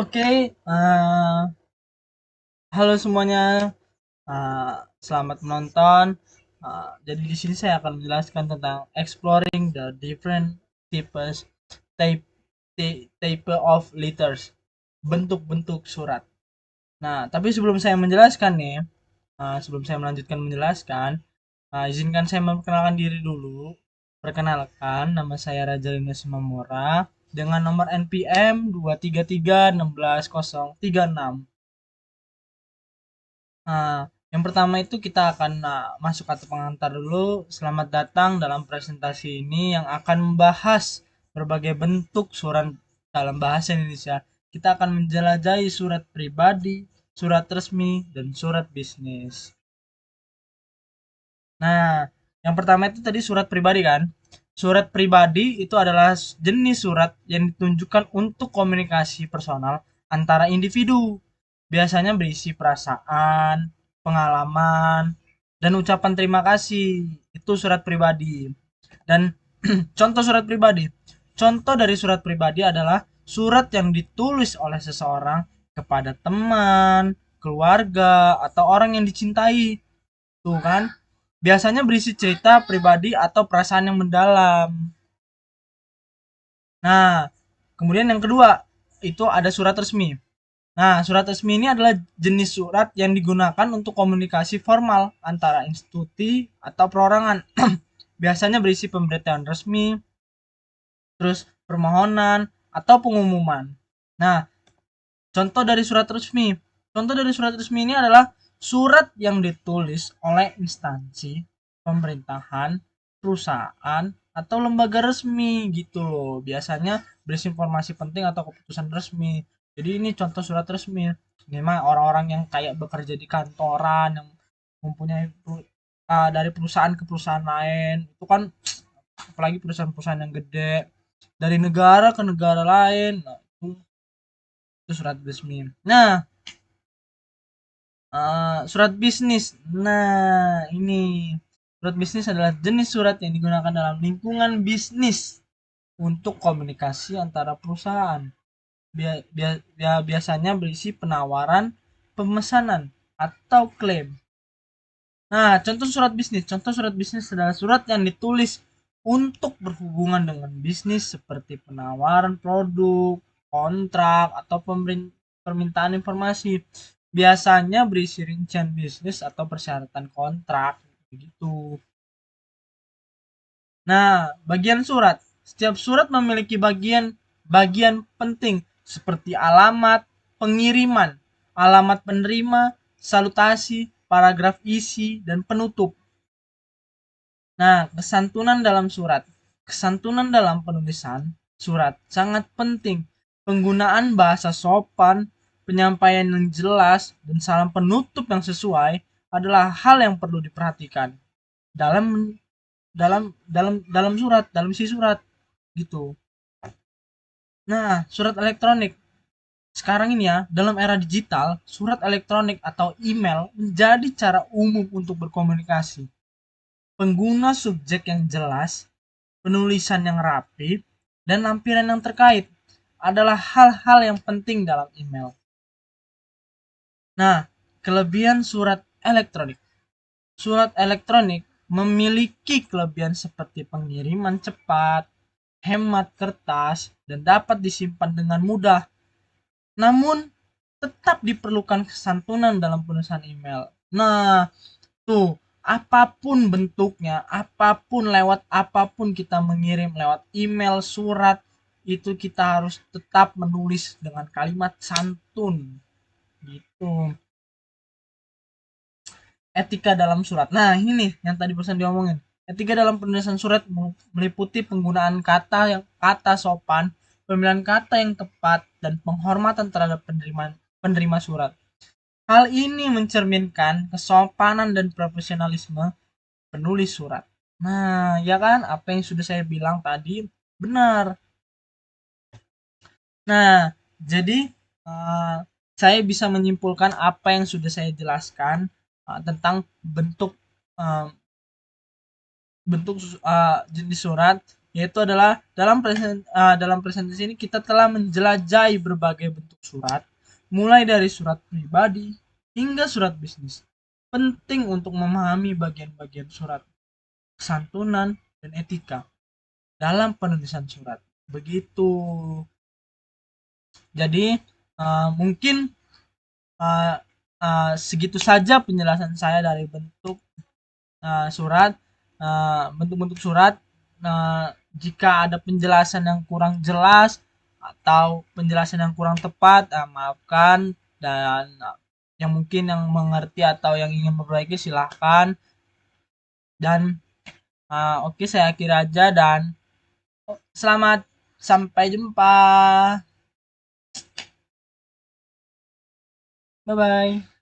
Oke, halo semuanya. Selamat menonton. Jadi di sini saya akan menjelaskan tentang exploring the different types type type of letters, bentuk-bentuk surat. Nah, tapi sebelum saya menjelaskan nih, sebelum saya melanjutkan menjelaskan, izinkan saya memperkenalkan diri dulu. Perkenalkan, nama saya Raja Lina Simamora dengan nomor NPM 233163036. Nah, yang pertama itu kita akan masuk kata pengantar dulu. Selamat datang dalam presentasi ini yang akan membahas berbagai bentuk surat dalam bahasa Indonesia. Kita akan menjelajahi surat pribadi, surat resmi, dan surat bisnis. Nah, yang pertama itu tadi surat pribadi kan? Surat pribadi itu adalah jenis surat yang ditunjukkan untuk komunikasi personal antara individu. Biasanya berisi perasaan, pengalaman, dan ucapan terima kasih. Itu surat pribadi. Dan contoh surat pribadi. Contoh dari surat pribadi adalah surat yang ditulis oleh seseorang kepada teman, keluarga, atau orang yang dicintai. Tuh kan? Biasanya berisi cerita pribadi atau perasaan yang mendalam. Nah, kemudian yang kedua, itu ada surat resmi. Nah, surat resmi ini adalah jenis surat yang digunakan untuk komunikasi formal antara institusi atau perorangan. Biasanya berisi pemberitahuan resmi, terus permohonan, atau pengumuman. Nah, contoh dari surat resmi. Contoh dari surat resmi ini adalah surat yang ditulis oleh instansi, pemerintahan, perusahaan, atau lembaga resmi gitu loh. Biasanya berisi informasi penting atau keputusan resmi. Jadi ini contoh surat resmi. Ini mah orang-orang yang kayak bekerja di kantoran yang mempunyai dari perusahaan ke perusahaan lain. Itu kan apalagi perusahaan-perusahaan yang gede dari negara ke negara lain. Nah, itu surat resmi. Nah, surat bisnis. Nah, ini surat bisnis adalah jenis surat yang digunakan dalam lingkungan bisnis untuk komunikasi antara perusahaan. Biasanya berisi penawaran, pemesanan, atau klaim. Nah, contoh surat bisnis. Contoh surat bisnis adalah surat yang ditulis untuk berhubungan dengan bisnis seperti penawaran produk, kontrak, atau permintaan informasi. Biasanya berisi rincian bisnis atau persyaratan kontrak begitu. Nah, bagian surat. Setiap surat memiliki bagian penting seperti alamat pengiriman, alamat penerima, salutasi, paragraf isi, dan penutup. Nah, kesantunan dalam surat. Kesantunan dalam penulisan surat sangat penting. Penggunaan bahasa sopan, penyampaian yang jelas, dan salam penutup yang sesuai adalah hal yang perlu diperhatikan dalam dalam surat, dalam isi surat gitu. Nah, surat elektronik. Sekarang ini ya, dalam era digital, surat elektronik atau email menjadi cara umum untuk berkomunikasi. Pengguna subjek yang jelas, penulisan yang rapi, dan lampiran yang terkait adalah hal-hal yang penting dalam email. Nah, kelebihan surat elektronik. Surat elektronik memiliki kelebihan seperti pengiriman cepat, hemat kertas, dan dapat disimpan dengan mudah. Namun, tetap diperlukan kesantunan dalam penulisan email. Nah, tuh, apapun bentuknya, apapun lewat apapun kita mengirim lewat email, surat, itu kita harus tetap menulis dengan kalimat santun gitu. Etika dalam surat. Nah, ini nih yang tadi barusan diomongin. Etika dalam penulisan surat meliputi penggunaan kata sopan, pemilihan kata yang tepat, dan penghormatan terhadap penerima surat. Hal ini mencerminkan kesopanan dan profesionalisme penulis surat. Nah, ya kan apa yang sudah saya bilang tadi benar. Nah, jadi uh, saya bisa menyimpulkan apa yang sudah saya jelaskan tentang bentuk uh, bentuk jenis surat. yaitu adalah dalam presentasi ini kita telah menjelajahi berbagai bentuk surat, mulai dari surat pribadi hingga surat bisnis. Penting untuk memahami bagian-bagian surat, kesantunan, dan etika dalam penulisan surat. Begitu. Jadi mungkin uh, segitu saja penjelasan saya dari surat, bentuk-bentuk surat. Jika ada penjelasan yang kurang jelas atau penjelasan yang kurang tepat, maafkan, dan yang mungkin yang mengerti atau yang ingin memperbaiki silahkan. Dan oke, saya akhiri aja dan selamat sampai jumpa. Bye bye.